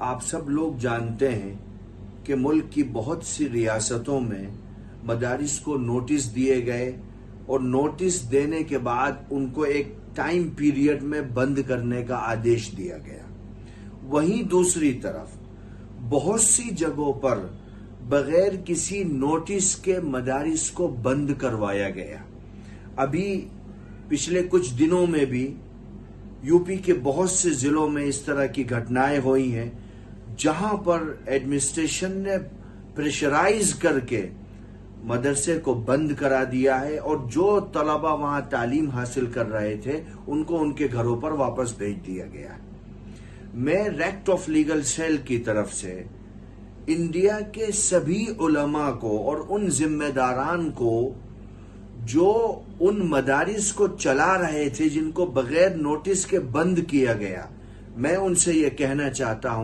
آپ سب لوگ جانتے ہیں کہ ملک کی بہت سی ریاستوں میں مدارس کو نوٹس دیے گئے اور نوٹس دینے کے بعد ان کو ایک ٹائم پیریڈ میں بند کرنے کا آدیش دیا گیا۔ وہیں دوسری طرف بہت سی جگہوں پر بغیر کسی نوٹس کے مدارس کو بند کروایا گیا۔ ابھی پچھلے کچھ دنوں میں بھی یو پی کے بہت سے ضلعوں میں اس طرح کی گھٹنائیں ہوئی ہیں جہاں پر ایڈمنسٹریشن نے پریشرائز کر کے مدرسے کو بند کرا دیا ہے اور جو طلبہ وہاں تعلیم حاصل کر رہے تھے ان کو ان کے گھروں پر واپس بھیج دیا گیا ہے۔ میں ریکٹ آف لیگل سیل کی طرف سے انڈیا کے سبھی علماء کو اور ان ذمہ داران کو جو ان مدارس کو چلا رہے تھے جن کو بغیر نوٹس کے بند کیا گیا، میں ان سے یہ کہنا چاہتا ہوں